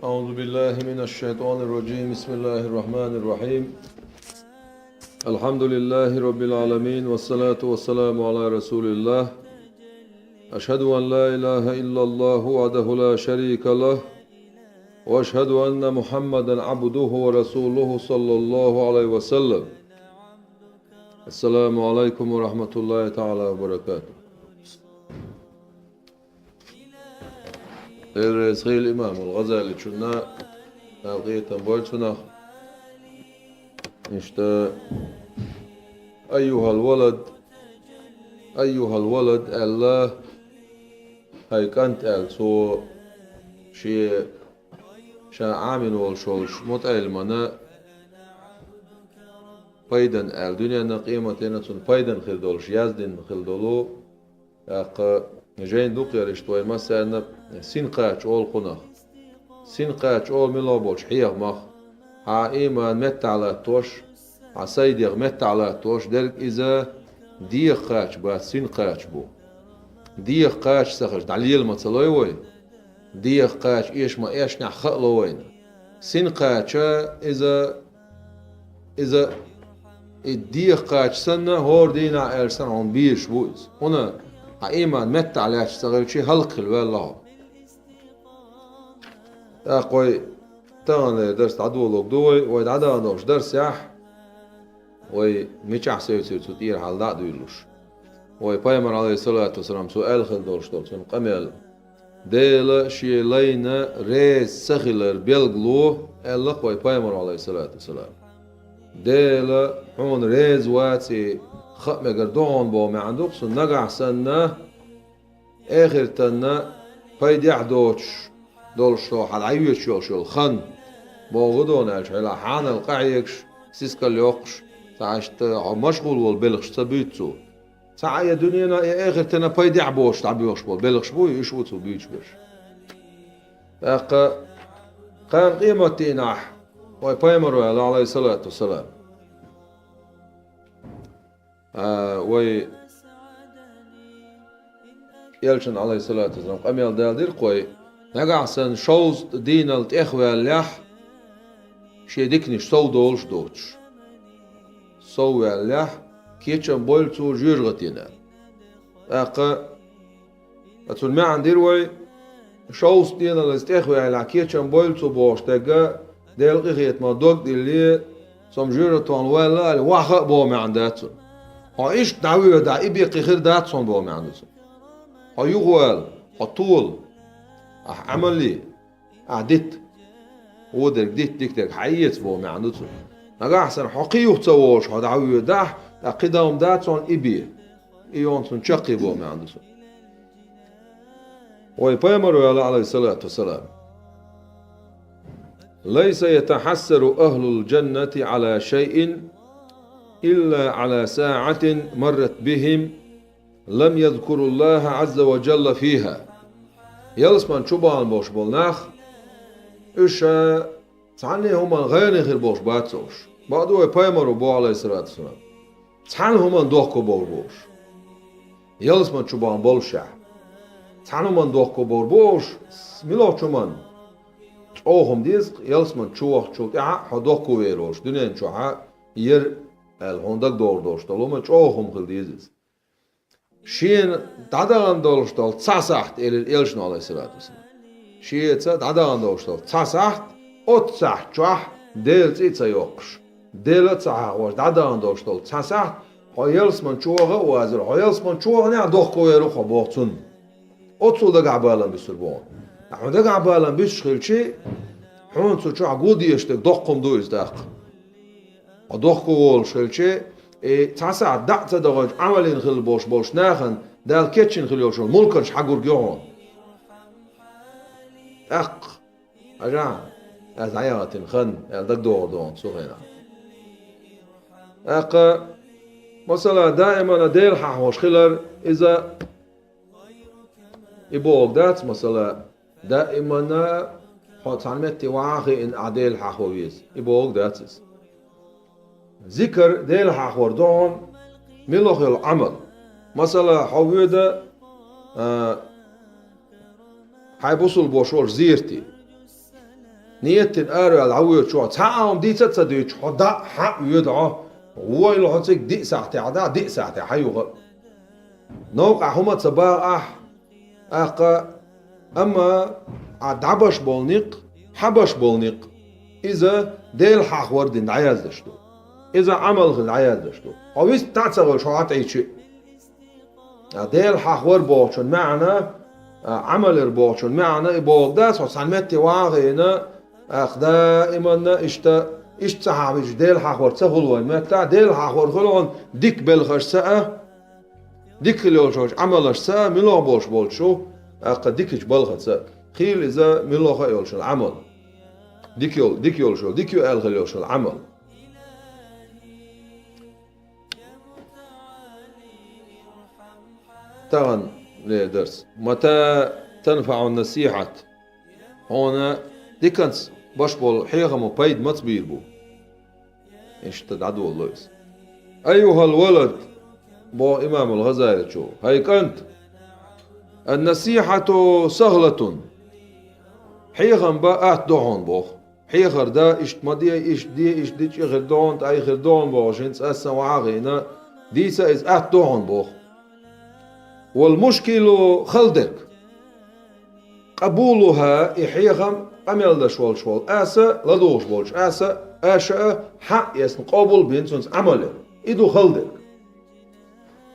أعوذ بالله من الشيطان الرجيم بسم الله الرحمن الرحيم الحمد لله رب العالمين والصلاة والسلام على رسول الله أشهد أن لا إله إلا الله وحده لا شريك له وأشهد أن محمدا عبده ورسوله صلى الله عليه وسلم السلام عليكم ورحمة الله تعالى وبركاته. الرئيس الإمام الغزالي شنا ألقيت بوجهنا إشتا أيها الولد الله هاي كانت سو شيء شا عامل والشولش متعلم منا فايدن الدنيا نقيمة سن فايدن خلدولش يزدن خلدولو أق جين دوقير اشتوي مثلا سين قاش أول قناخ سين قاش أول ملابوش حيغ مخ ها إيمان مت على توش عسيديغ مت على توش درك إذا ديغ قاش با سين قاش بو ديغ قاش سخش دليل مثلا وين ديغ قاش إيش ما إيش نخلو وين سين قاش إذا الديغ قاش سنة هور دينا إرسان عن بيش بوز هنا إيمان مت على شتغل شيء هلق والله أقوي تاني درس عدو لك دوي ويد عدا دوش درس يح وي ميشح سير تطير حال دا دويلوش وي بايمر عليه الصلاة والسلام سؤال خل دوش دول سن قميل ديلا شي لينا ريز سخيلر بيلغلو ألق وي بايمر عليه الصلاة والسلام ديلا هون ريز واتي خم قردون بو ما عندك سن نقع سنة آخر تنا فايدع دوش دولشو حد عيوش شو الخن بوغدون اش على حان القعيكش سيسكا ليوقش تعشت مشغول والبلغش تبيتسو ساعة دنيانا يا آخر تنا فايدع بوش تعبيوش بول بلغش بو يشوتو بيش بيش اقا قام قيمة تيناح وي بايمرو عليه الصلاة والسلام وي يلشن عليه الصلاة والسلام قام يلدال دير قوي نقعسن شوز دين الإخوة اللح شي ديكنش سو دولش دوتش سو اللح كيتشن بولتو جيرغتينا اقا اتون ما عندير وي شوز دين الإخوة اللح كيتشن بولتو بوش تاقا ديل قيخيت ما دوك ديلي سوم جيرغتوان ولا واخا بو ما عنداتون ها ايش دعوية دا إبي قيخير داتسون بو ما عنداتون ها يغوال ها طول عمل لي عدت ودك ديك حيت بو ما عندتو نجا احسن حقيو تسووش هذا عوي ده قدام داتون ابي ايون سن شقي بو ما عندتو وي بيمر عليه الصلاه والسلام ليس يتحسر اهل الجنه على شيء الا على ساعه مرت بهم لم يذكروا الله عز وجل فيها يلسمان شوبان بوش بولناخ إيش تعني هما غير غير بوش باتسوش بعدو بايمرو بو عليه الصلاة والسلام تعني هما دوكو بوش يلسمان شوبان بولشا تعني هما دوكو بوش ميلو شومان اوهم ديز يلسمان شوخ حدوكو ويروش دنين شوحا ير الهوندك دور دوش تلوما اوهم خل ديزيز شين دادان دولشتال تسعت إلشن عليه الصلاة والسلام شين دادان دولشتال تسعت أتسعت شح ديل تيتسيوقش ديل تسعة واش دادان دولشتال تسعت هايلس من شوغة وازر هايلس من شوغة نع دخو يروح بوقتن أتصل دقع بالن بسربون نحن دقع بالن بيشخل شيء حون سوتشع قودي يشتك دقم دويز داق دخو وول شل شيء تاسع دعت دغج عملين خل بوش ناخن دال كيتشن خل يوشون ملكرش حقور جوهون اق اجا از عيات خن دق دون سوغينا اق مثلا دائما ديل حوش خلر اذا يبوغ دات مثلا دائما حط علمتي واخي ان عديل حويز يبوغ داتس ذكر ديل حاخور دون ملوخ العمل مثلا حويدا حيبوصل بوشور زيرتي نيت الآر العوية شو تعاهم دي تصدق حدا حق يدعى هو اللي حطيك دي ساعتي عدا دي ساعتي حيوغ نوقع هما تصباح أما عدبش بولنيق حبش بولنيق إذا ديل حق وردين عياز دشتو إذا عمل غل عياز دشتو أو تعتغل شو عطيتش ديل حق ور بوشن معنا عمل ربوشن معنا بولداس وسلمتي واغينا دائما إشت صحابي ديل حق ور تغلون متى ديل حق ور غلون ديك بالخش ساعة ديك اللي وشوش عملش ساعة ملو بولش بولشو ديكش بالخ ساعة خيل إذا ملو خيولش العمل ديك يول شو ديك يول غليوش العمل طبعا لدرس متى تنفع النصيحة هنا ديكنس بشبول حيغم وبيد ما تبير بو إيش تدعو الله يس أيها الولد بو إمام الغزالي شو هيك أنت النصيحة سهلة حيغم بقى دهون بو حيغر دا إيش مدي إيش دي غير دهون تاي غير دهون بو عشان تأسا وعاغينا ديسا إز دهون بو والمشكلة خلدك قبولها إحيغم أميل دا شوال أسا لدوش بولش أسا أشا حق يسن قبول بينسونس عمله إدو خلدك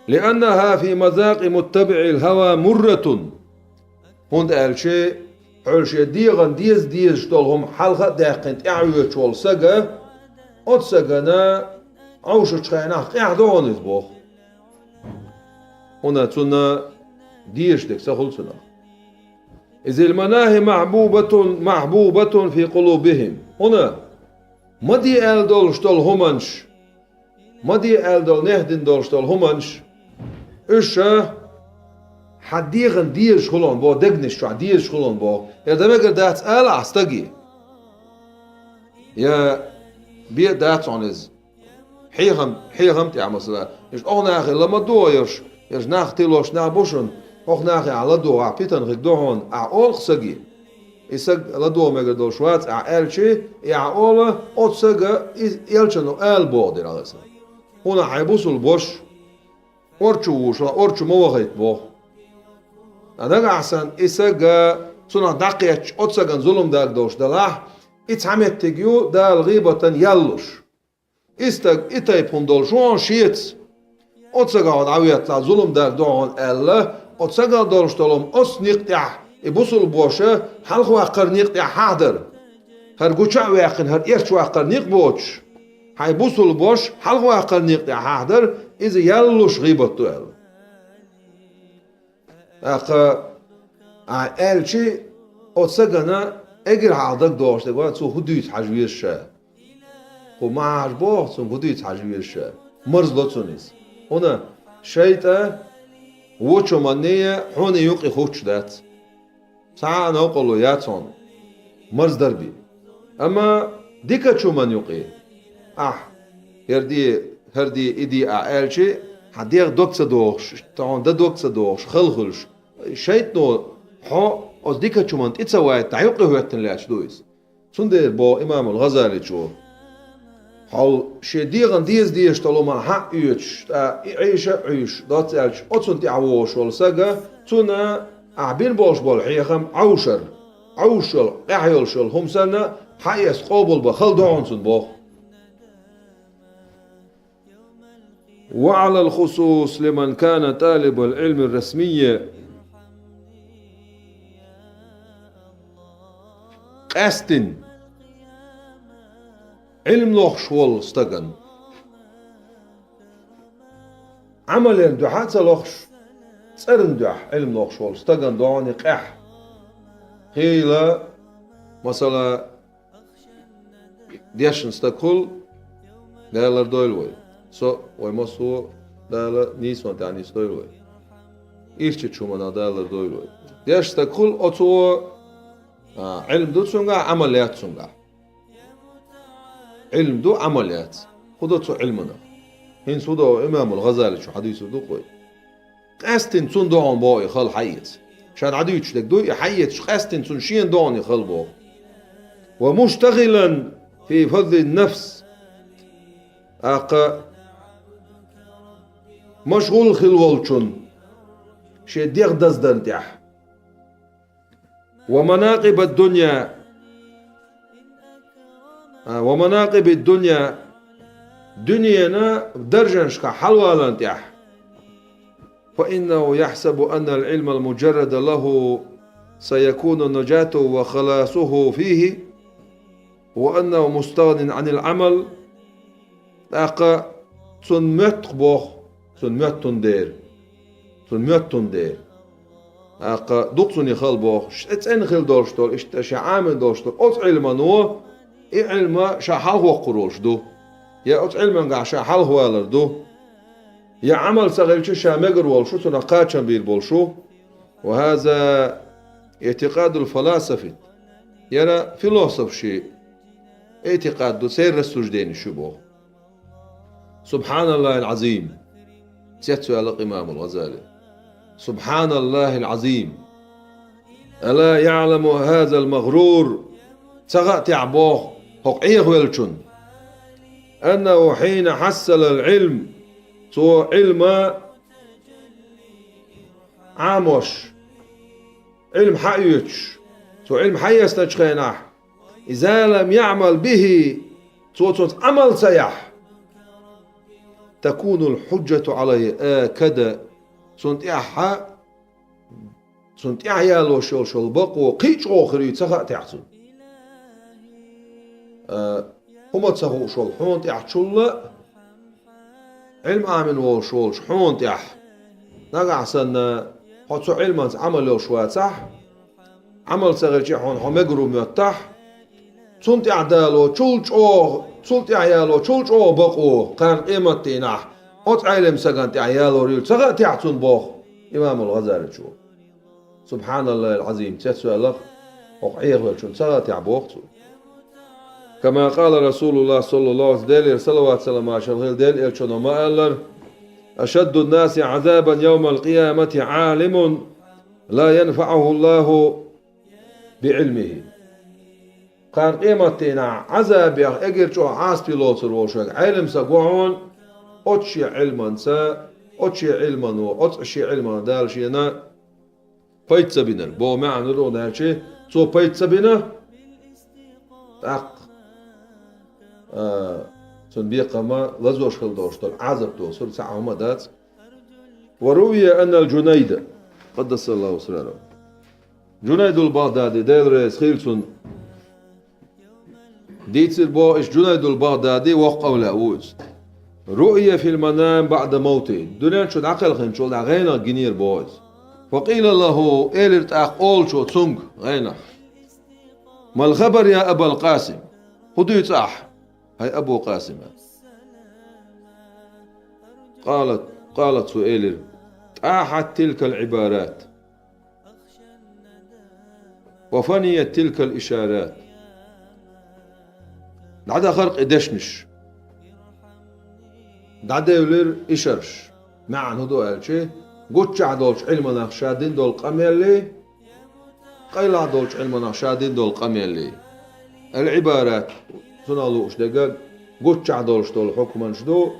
لأنها في مذاق متبع الهوى مرة هند قال شيء حلشي ديغن ديز شتولهم حلقة داقنت اعوية شوال ساقا ات ساقنا عوش تشخينا قاعدون يزبوخ هنا تسنى ديش ديك سخل سنة إذ المناهي محبوبة في قلوبهم هنا مدي آل دول شتول همانش مدي آل دول نهدن دول شتول همانش إشا حديغن ديش خلون بو دقنش شو ديش خلون بو يا دمجر دات آل عستقي يا بيت دات عنز حيغم تعمل مثلا إيش أغنى أخي لما دويرش يش ناخ تلوش نابوشن أخ ناخي على دو عبيتن غيك دوهون أول خسقي يسق لدو مجر دو شوات ألشي يعول أتسق يلشنو آل بودي رأسا هنا حيبوسو البوش أرشو موغيت بو أنا أحسن يسق سنة دقيقة أتسق ظلم داك دوش دلاح إتعمت تجيو دا الغيبة يلوش إستق إتايبون دول شوان شيت أتسق عويت لا ظلم داك دوهون ألا أتسق دولش دولم أس نقطع يبوسو البوشة حلق واقر نقطع حاضر هرقوشع واقن هر إيرش واقر نقبوش حيبوسو البوش حلق واقر نقطع حاضر إذا يلوش غيبة دوال ألشي أتسقنا أجر حاضر دوش دقوان سو هدويت حجوير شا وما عجبوه سو هدويت حجوير شا مرز لطسونيس هنا شيطة وچو منية حون يوقي خوش دات ساعة نوقلو ياتون مرز دربي أما ديكا چو من يوقي هردي إدي أعالشي حديق دوكسا دوخش تعون دا دوكسا دوخش خلخلش شيطنو حو أز ديكا چو من تتسوايت تعيقي هوتن لاش دويس سندر بو إمام الغزالي چو حال شديغن ديش طالو من حق يوتش عيش دات ألش أتصن تعوش والسجا تنا عبين باش بالحيخم عوشل أحيلشل هم سنة حيس قابل بخل دعنسن باخ وعلى الخصوص لمن كان طالب العلم الرسمية قاستن علم لوخ شوال استغن عمل دحات لوخش صرن دح علم لوخ شوال استغن دعاني قح خيلا مثلا ديشن استقل دالر دويلوي سو ويمسو دالر نيسون تاني ستويلوي إيش تشومنا دالر دويلوي ديش استقل أتو علم دو تسونغا عمليات تسونغا علم دو عمليات خدوتو علمنا هين سودو إمام الغزالي شو حديثه دو قوي قاستن تون دوان باي خال حيت شان عديوش لك دو حيت قاستن تون شين دوان يخل بو ومشتغلا في فضل النفس مشغول خلوالشون شي ديغ دزدن تيح ومناقب الدنيا ومناقب الدنيا دنيانا درجنشكا حلوالان تيح فإنه يحسب أن العلم المجرد له سيكون نجاته وخلاصه فيه وأنه مستغن عن العمل سنمت بوخ سنمت دير دوق سن يخل بوخ اتسن خل دورشتول اشتشا عامل دورشتول اوت علما نو علما شحال هو قرولش دو يا اوت علما قا شحال هو دو يا عمل صغير شا مقر والشو تنقاتشن بير بولشو وهذا اعتقاد الفلاسفة يرى فيلوسوف شيء اعتقاد دو سير السجدين شبوه سبحان الله العظيم سيسأل الإمام الغزالي سبحان الله العظيم ألا يعلم هذا المغرور تغأت عبوه حقية ويلشن أنه حين حصل العلم تو علم عاموش علم حيوش تو علم حيستشخينح إذا لم يعمل به تو عمل سيح تكون الحجة عليه كذا سنت يا لو شول بقو قيش آخري تسخأ تحسن هما تسخو شول حون تحشول علم آمن وشول حون تح نقع سنة حتى علم عمل له شوية صح عمل صغير شيء حون حمجرو متح سنت يعدالو سنت يعيالو شول بقو كان قيمة تينح حت علم سكنت عيالو ريل سخأ تحسن بوخ إمام الغزالي شو سبحان الله العظيم تسأل وقعيه والشون سخأ تعبوخ كما قال رسول الله صلى الله عليه وسلم صلوات سلام عشر ديل إلشون وما ألر أشد الناس عذابا يوم القيامة عالم لا ينفعه الله بعلمه كان قيمتنا عذاب أجر شو عاس بلوتر وشك علم سقوعون أتشي علما أتشي علما أتشي علما دالشينا بيت سبينا بو معنى رو دالشي سو بيت سبينا سنبيق ما لزوش خل دوشتل عذب دوسر ساعة دات وروي أن الجنيد قدس الله سره جنيد البغدادي دير رئيس خيلسون ديتسر بو إش جنيد البغدادي وقع ولاوز رؤية في المنام بعد موته دنيا شد عقل خن شد غينا جنير بوز وقيل له إيلرت أول شو تسونغ غينا ما الخبر يا أبا القاسم خدو صح هاي أبو قاسم قالت سؤيلر تاحت تلك العبارات وفنيت تلك الإشارات دعدا خرق دشمش دعدا يولير إشرش معن هدو قال شيء قوتش عدولش علمنا شادين دول قميلي قيل عدولش علمنا شادين دول قميلي العبارات سنالوش دقاق قوتش عدولش دول حكما شدو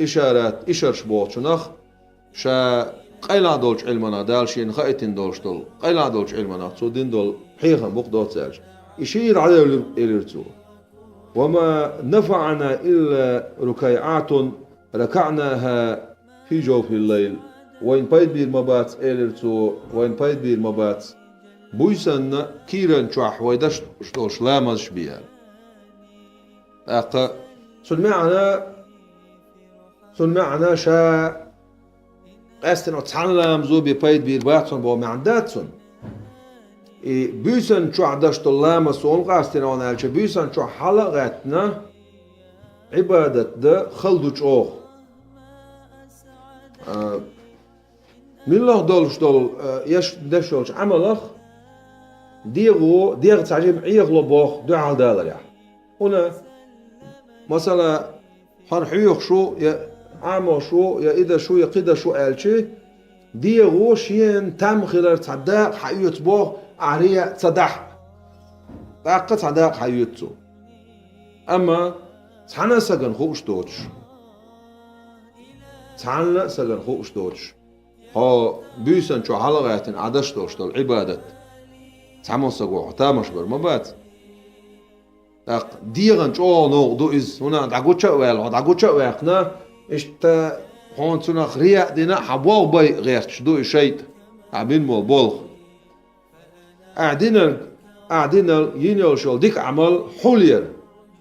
إشارات إشرش بوشنخ شا قيل عدولش علمنا دالشين خايتين دولش دول قيل عدولش علمنا تصودين دول حيخا بوق دوت سالش يشير على الارتو وما نفعنا إلا ركيعات ركعناها في جوف الليل وين بايد بير مبات الارتو وين بايد بير مبات بويسن كيرن شح ويدش شتوش لامش بيان سمعنا شا قاستن وتعلم زو بيد بير باتون بو معداتون بيسن شو عدش طلامة سون قاستن ونالش بيسن شو حلقتنا عبادة ده خلدوش اوخ من الله دولش دول يش دشولش عملخ ديغ تعجب عيغلو بوخ دعال دالر يعني هنا مثلا حرحيوخ شو يا عامو شو يا إذا شو يا قدا شو قالشي ديغو شين تم خلال تصدق حقيقة بوخ عرية تصدح طاقت عداق حيوتو أما تحنا سجن خوش دوتش تحنا سجن خوش دوتش ها بيسن شو حلقات عدش دوش العبادة تحمل سجوا تامش بر ما بات ديغن شو نو إز هنا دعوت شوال دعوت شوالنا إشت هون سنا خريع دينا حبوا باي غير شدو شيء عبين مول بولخ قاعدين ينيل شو ديك عمل حولير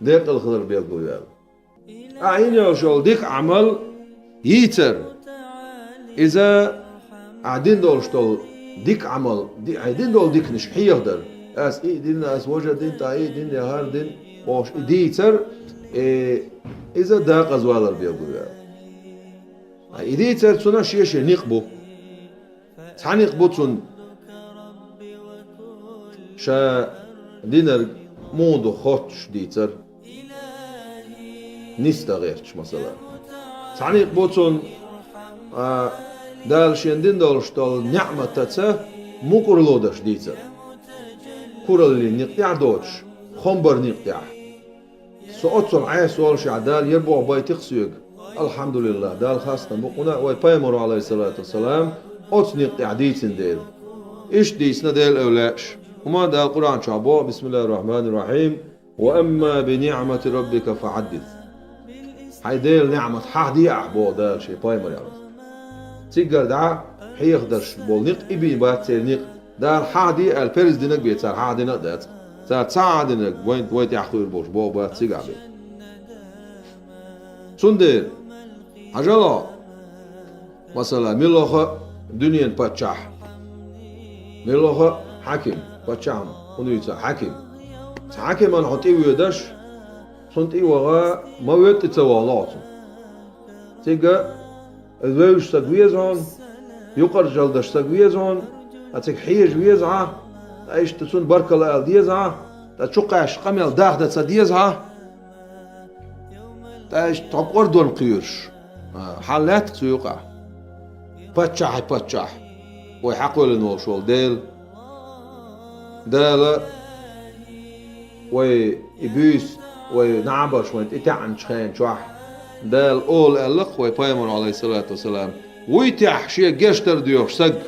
ديك الخضر بيقول يا ينيل شو ديك عمل يتر إذا قاعدين دول شتول ديك عمل قاعدين دول ديك نشحيه در اس دين اس وجدين تاي دين يا هار دين واش ديتر إذا داق أزوالر بيقول يا ديتر سنا شيء نقبو تعني قبوتون شا دينر موضو خوتش ديتر نيستا غيرش مثلا تعني قبوتون دال شندين دولشتول نعمة تتسا مو كورلودش ديتر كورلي نقطع دوتش خمبر نقطع سؤال عايز سؤال شعدال يربو باي تقسيق الحمد لله دال خاصة بقنا ويبايمر عليه الصلاة والسلام أتنق عديتن ديل إيش ديسنا ديل أولاش وما دال القرآن شعبه بسم الله الرحمن الرحيم وأما بنعمة ربك فحدث هاي ديل نعمة حدي أحبو دال شي بايمر يعني تيجر دعا حيخ درش بولنق إبي بات نق دال حدي البرز دينك بيتار حدي نقدات ساعة دينك وين يحخير بوش بو بات تيجر بي سندير عجلا مثلا ملوخ دنيا باتشاح ملوخ حاكم باتشام ونيتا حاكم حاكم أنا حتى ويدش صنت إيوغا ما ويت تتوالات تيجا الويش تجويزون يقر جلدش تجويزون أتيك حيج ويزعة أيش تسون بركة لا ديزعة تشقعش قميل داخل تديزعة تايش تقر دون قيرش حالات تيوقع باتشاح ويحقول إنه شغل دال ويبيس وينعبش ويتعن شخين شوح دال أول ألق ويبايمر عليه الصلاة والسلام ويتح شيء جشتر ديوخ سق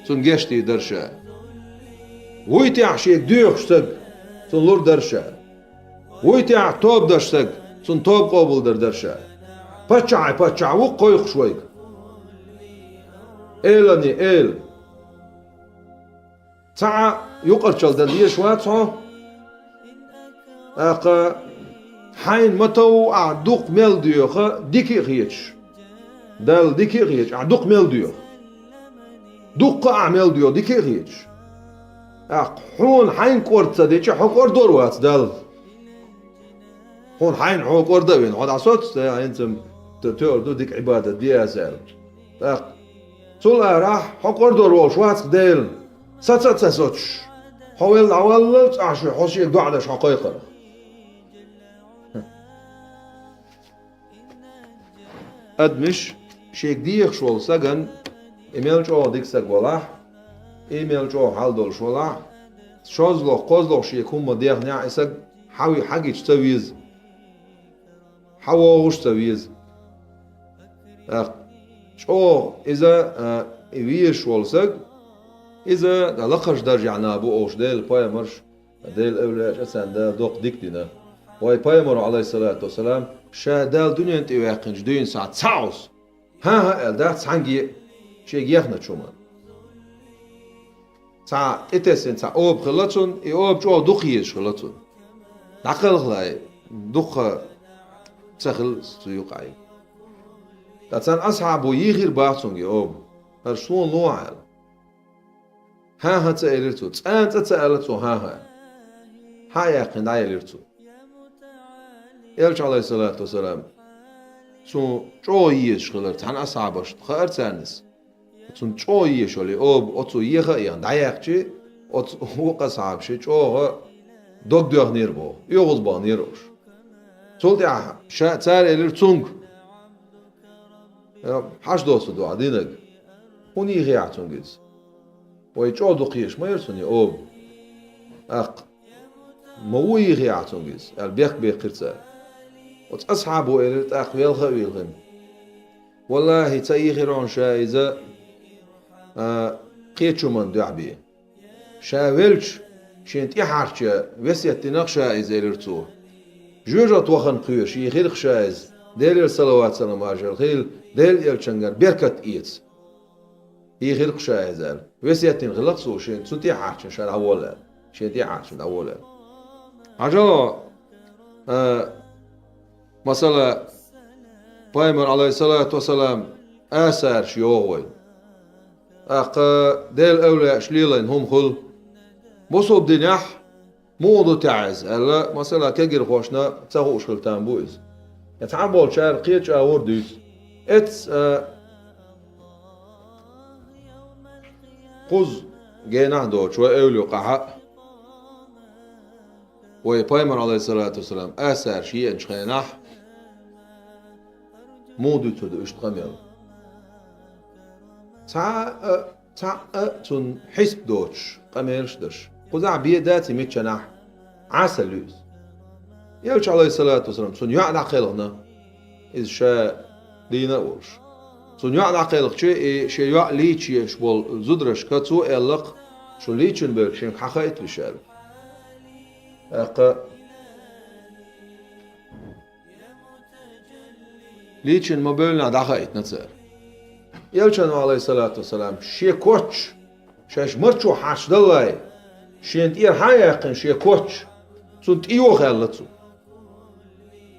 سن جشتي درشة ويتح شيء ديوخ سق سن لور درشة ويتح توب درش سق سن توب قابل درشة باتشاع وقويخ شويك إيل تاع يقرشل دلية شواتها أقا حين متو أعدوق ميل ديوخ ديكي غيتش دال ديكي غيتش أعدوق ميل ديوخ دوق أعمل ديو ديكي غيتش حون حين كورت ديتش حكور دوروات دال حون حين حكور دوين هذا صوت أنتم تقول ديك عبادة دي أزال تولا راح حكور دورو شوات ديل ساتش حاول أولت عشان حوشي بعدش حقيقة أدمش شيك ديخ شوال سجن إيميل جو ديك سجولا إيميل جو حال دول شولا شازلو قازلو شيك هم ديخ نع إسق حاوي حاجة تسويز حواوش تسويز شو إذا إيش والسق إذا لقش درجة عنا بوش ديل بايمرش ديل أولاش أسان ديل دوق ديكتنا واي بايمر عليه الصلاة والسلام شا ديل دنيا انت واقنج دين ساعة تسعوس ها الدات سانجي شيء يخنا شومان ساعة إتسين ساعة أوب خلطون أوب جو دقيش خلطون نقل خلاي دق تخل سيوقعي لاتسان أصحابو يغير باعتون أوب هرشون نوعال ها تأليرتو أنت تألتو ها يقين دايليرتو يلش عليه الصلاة والسلام سو جو يش خلر تان أصحابش خير تانس سون جو يش ولي أوب أتو يخا ين دايقشي أت هو قصعب شيء جو دوغ نيربو يغز با نيروش سولت شا تأليرتونغ حاش دوست دو عدينك هوني غيعتونغز ويجو دقيش ما يرسوني أوب مويه يعتونجز البيق بيقرتا وتصحابه إلى تأخويل خويلهم والله تيغيرون شايزة قيتشو من دعبي شاولش شنت يحرش وسيت نقشا إذا إلرتو جوجة وخن قيوش يخيل شايز ديل الصلوات سلام عجل خيل ديل يلشنجر بركة إيت يخيل شايزال وسيت غلقسو شنت سنت يحرش شان أولا شنت يحرش أولا عجل مثلا بايمر عليه الصلاة والسلام آثار شيوغوي ديل أولى شليلين هم خل بصوب دنيح موضو تعز ألا مثلا كجر خوشنا تسهو شلتان بويز يتعبول شار قيتش أور ديس اتس قوز جينا دو شوي أولي قحا ويبايمر عليه الصلاة والسلام آثار شيء انشخيناح موضو تدو اشتغميل تن حسب دوتش قميرش دش قزع بيداتي ميتشناح عسلوز يلش عليه الصلاة والسلام سن يعد عقلنا إذ شاء لينا ورش سن يعد عقلك شيء يعليش يشبول زدرش كتو إلق شو ليتشن بيرك شين حقائت بشار ليتشن ما بيلنا دعقائت نتصير يلشن عليه الصلاة والسلام شي كوتش شاش مرشو حاش دلاي شين تير حياقن شي كوتش سنت إيو خالتسو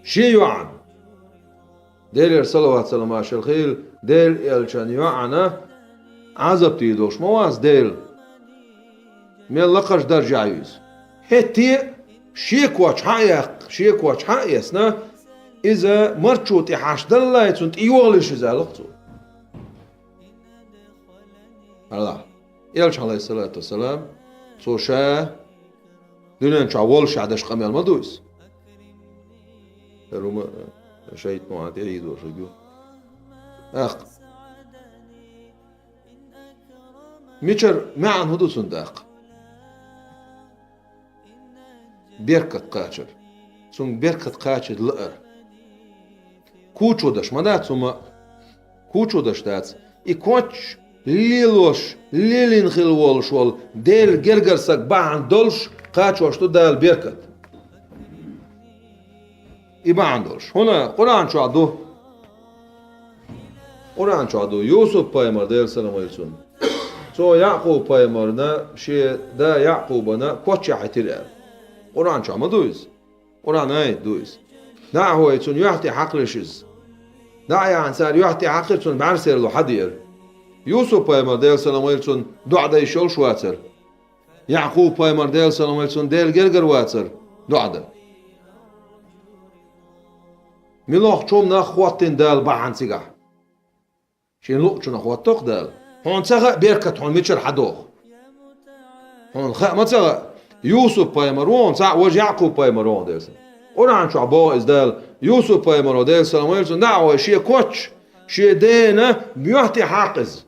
شي يوعن ديل صلوات سلام عشر الخيل ديل يلشن يوعنا عزب تيدوش مواز ديل من لقش درجة عيوز هتي شي كوتش حياق شي كوتش حياسنا إذا مرشو تحاش دلاي سنت إيو غلش زالقتو الله يلش عليه الصلاة والسلام صوشا دونن شاول شعدش قميل مدوس روما شيء معادي يدور شجو ميشر معن هدوس داق بيركة قاشر ثم بيركة قاشر لقر كوچو دش مدات ثم كوچو دش دات إكوتش ليلوش ليلين خلوال شوال ديل جرجرسك بعن دولش قاتشوش تو دال بيركت إبعن دولش هنا قرآن شو عدو قرآن شو عدو يوسف بايمر ديل سلام عليكم سو يعقوب بايمرنا شي دا يعقوبنا كوتش عتير قرآن شو عمدويز قرآن هاي دويز دا هو يتون يحتي حقلشز دا يعني سار يحتي حقلشون بعرسير له حدير يوسف بايمر ديل سلام عليكم دعاء دا يشول شواتر يعقوب بايمر ديل سلام عليكم ديل جرجر واتر دعاء ملوخ شوم ناخواتين دال بعن سيجا شين لوق شو ناخواتوق دال هون سغا بيركت هون ميتشر حدوخ هون خا ما سغا يوسف بايمر وون سا وج يعقوب بايمر وون ديل قران شو عبو از دال يوسف بايمر ديل سلام عليكم دعوه شي كوتش شي دينا بيحتي حاقز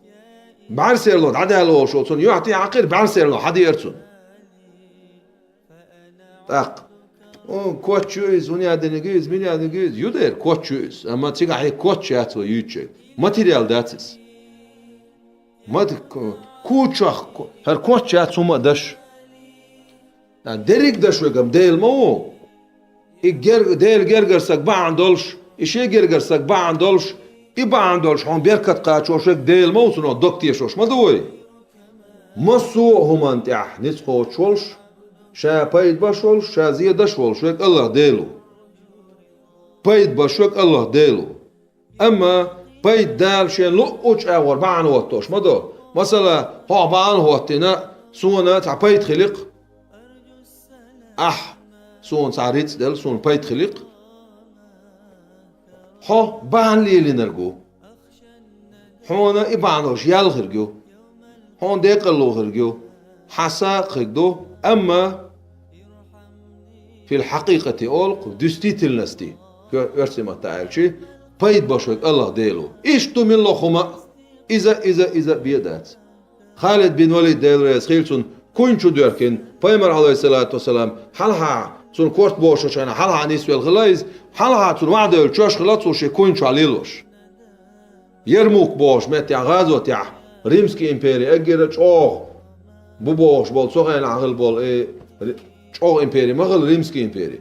بعرسير له عدا له شو تون يحتي عقير بعرسير له حد يرسون تاق كوتشوز وني ادنجيز مين ادنجيز يودر كوتشوز اما تيجا هي كوتشات ويوتشي ماتيريال داتس ما كوتشخ هر كوتشات سوما دش دريك دش وقم ديل مو ديل جرجرسك بعن دولش إشي جرجرسك بعن دولش إبعن دولش هون بيركت قاتشوشك ديل مو سنو دكتيشوش ما دوي مصو همان تح نسخو تشولش شا بايد باشولش شا زيادة شولش ويك الله ديلو بايد باشوك الله ديلو أما بايد دال شين لقوش أغور بعن واتوش ما دو مثلا هو بعن واتنا سونا تع بايد خلق سون سعريت دل سون بايد خلق هو بعن ليلي نرجو هونا إبعنوش يالغرجو هون ديقلو غرجو حساق خدو أما في الحقيقة أولق دستيت النستي كأرسمة تعالشي بايد باشوك الله ديلو إيش تو من لخما إذا بيدات خالد بن وليد ديل رئيس خيلسون كوين شو ديركن بيمر عليه الصلاة والسلام حلها سون كورت بوش وشينا حلها نيسوي الغلايز حلها سون وعده الشاش خلاص شي كوين شو عليلوش يرموك بوش مت غازو تاع ريمسكي امبيري اجرت بوبوش بول سوغين عقل بول اي امبيري مغل ريمسكي امبيري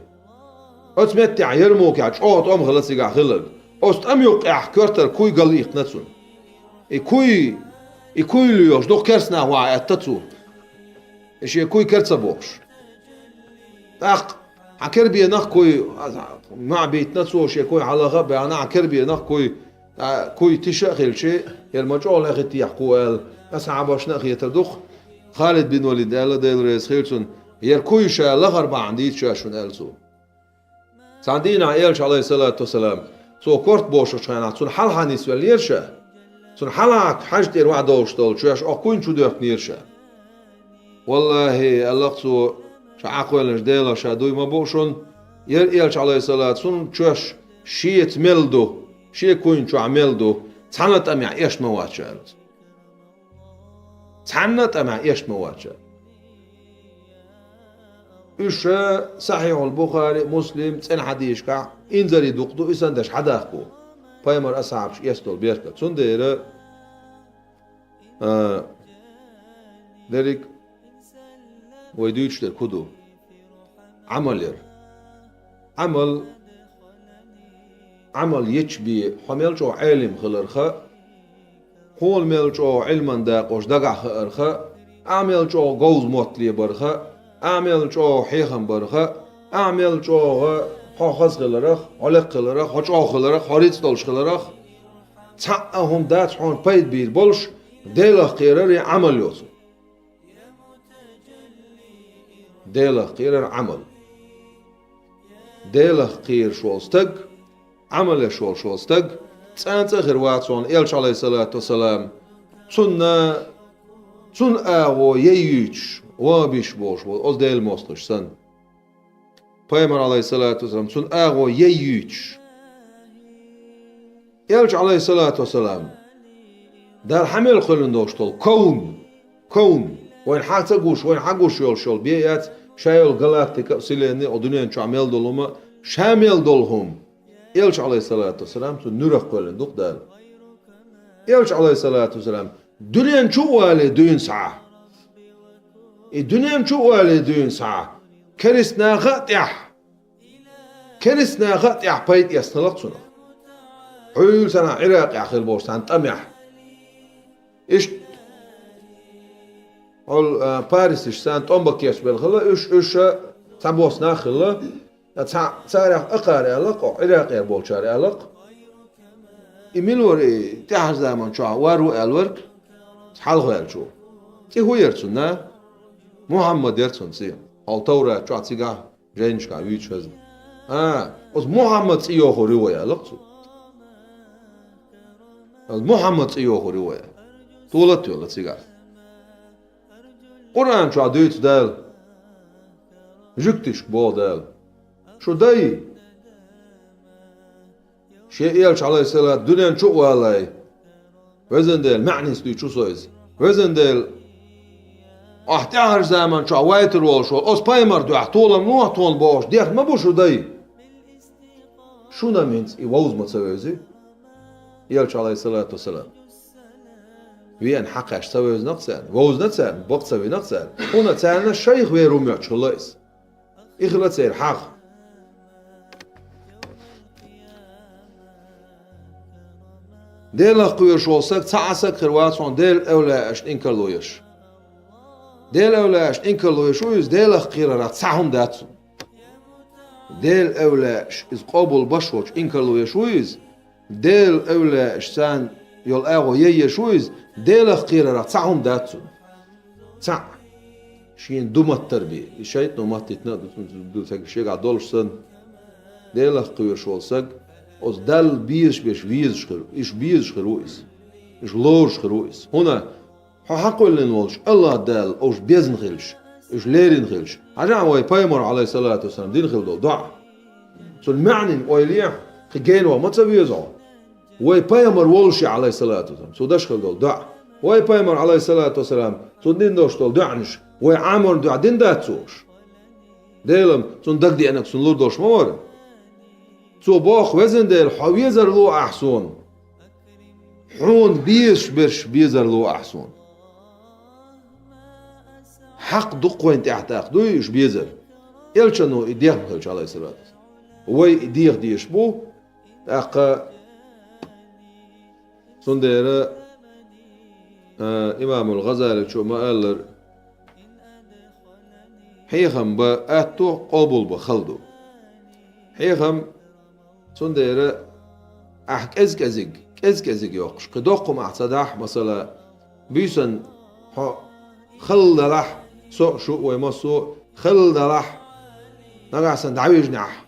اتمت تاع يرموك يا ام خلاص يقع خلل اوست ام يقع كورتر كوي قليق نتسون اي كوي ليوش دوخ كرسنا هو اتتسو ايش كوي كرتسا بوش تاق عكربي نخ كوي مع بيت نتسو شي كوي على غب انا عكربي نخ كوي تشغل شيء المجول اخي يحكوا اسعى باش نخي تدخ خالد بن وليد قال دايل رئيس خيرسون يركوي شا لغر با عنديت شاشون السو ساندينا عيالش عليه الصلاة والسلام سو كورت بوش شانا سون حل حنيس وليرشا سون حلك حاج دير وعد دوشتول شاش اكوين شو دوخ نيرشا والله الله سو شعقولش ديلا شادوي ما بوشون يالش عليه الصلاة سون شاش شيت ملدو شي كوين شو عملدو تعنت ام ايش مواتشال تعنت ام ايش مواتشال إيش صحيح البخاري مسلم تن حديث كع إنزري دقدو إسندش حداكو بايمر أصعبش يستول بيركت سندير ذلك ويدوش تركضو عمل يشبي حمل جو علم خلرخا قول مل جو علما داقوش دقع خلرخا عمل جو جوز موتلي برخا عمل جو حيخم برخا عمل جو حاخز خلرخ علق خلرخ حجو خلرخ حريت دولش خلرخ تعهم دات حون بيد بير بولش ديلا قيرر عمل يوسو ديلا قيرر عمل ديلا قير شولستق عمل شولستق تسانت غير واتسون إلش عليه الصلاة والسلام تون آغو ييوش وابيش بوش أز ديل موستش سن بايمر عليه الصلاة والسلام تون آغو ييوش إلش عليه الصلاة والسلام دار حمل خلن دوشتول كون وين حاجوش شول بيات شايل جلاكتيكا سيليني ودنيا شو عمل دولهما شامل دولهم إلش عليه الصلاة والسلام تو نورخ كلن دوق دال إلش عليه الصلاة والسلام دنيا شو والي دين ساعة الدنيا شو والي دين ساعة كرسنا غطيح بيت يسنلق سنة حيول سنة عراق يا أخي البوش سنة طمح إيش أول باريس إيش سنة أمبك يش بالخلا إيش تبوس ناخلا تاريخ أقاري ألق عراق يا بول شاري ألق إميلوري تحت زمان شو وارو الورك حاله يلشو تي هو يرتسنا محمد يرتسن سي هل تورا شو تيجا جينش كا ويش هذا أز محمد سيو خوريويا لقصو أز محمد سيو خوريويا طولت ولا تيجا قرآن شو عديت دال جكتش بو دال شو داي شيء يلش عليه الصلاة دنيا شو والله وزن دال معني ستي شو سويز وزن دال احتيار زمان شو وايتر وول شو أس بايمر دو احتولا مو احتول باش ديخ ما بو شو داي شو نمينز يووز ما تسويزي يلش عليه الصلاة والسلام وين حقش تسويز نقصان ووز نتسان بق تسوي نقصان هنا تسان الشيخ ويروم يعش خلاص إخلت سير حق ديل قوي شولسك تعسك خرواتون ديل أولاش إنكرلويش ديل أولاش إنكرلويش ويز ديل قيرة تسعهم داتسون ديل أولاش إز قابل بشوش إنكرلويش ويز ديل أولاش سان يول أغو ييش ويز ديل قيرة تسعهم داتسون تسع شين دوما التربية شيء نومات تتنقل تقول شيء قاعد دولش سن ديل قوي شولسك أز دل بيش ويز خرو إيش بيز خرويس إيش لورش خرويس هنا حقول لنولش الله دل أوش بيزن خلش إيش ليرين خلش عجان وي بايمر عليه الصلاة والسلام دين خل دول دع سو المعني ويليح خجين وما تبيزعو وي بايمر ولشي عليه الصلاة والسلام سو دش خل دول دع وي بايمر عليه الصلاة والسلام سو دين دوش دول دعنش وعامل دو عدين داتسوش ديلم تون دق دي انك سنلور دوش مور تو باخ وزن ديل حويزر لو احسون حون بيش برش بيزر لو احسون حق دق وين تحتاق دويش بيزر يلشنو يديخ بخلش على الصلاة وي يديخ ديش بو اقا سندير امام الغزالي شو ما قال حيخم بأتو قبول بخلدو حيخم سندير احك ازكزك يوقش كدوقم اعتداح مثلا بيسن خل دلح سوء شو وما سوء خل دلح نقعسن دعويج نح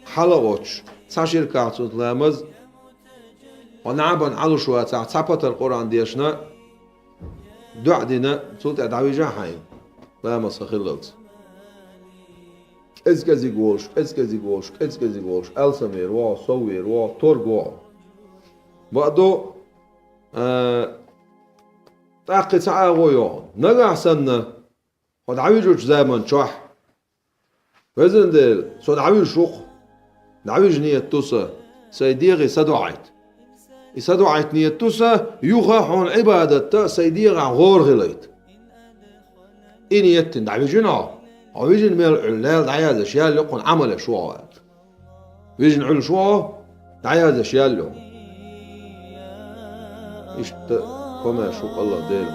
حلوش تاشير كاتوت لامز ونعبن على شو تعبت القرآن ديشنا دعدنا صوت دعويج حين لامز خللت ازكزيغوش السمير وا صوير وا تورغو بعدو تاقي تعاغويو نقعسن قد عويجوش زمن شح وزن ديل صد عويج شوق دعويج نية توسا سيديغي سدوعيت نية توسا يوغا حون عبادة سيديغا غور غليت إني يتن دعويجنا ويجن ميل علال دعياز اشياء اللي يقون عمل شو ويجن عل شو دعياز اشياء له ايش كما شوف الله ديل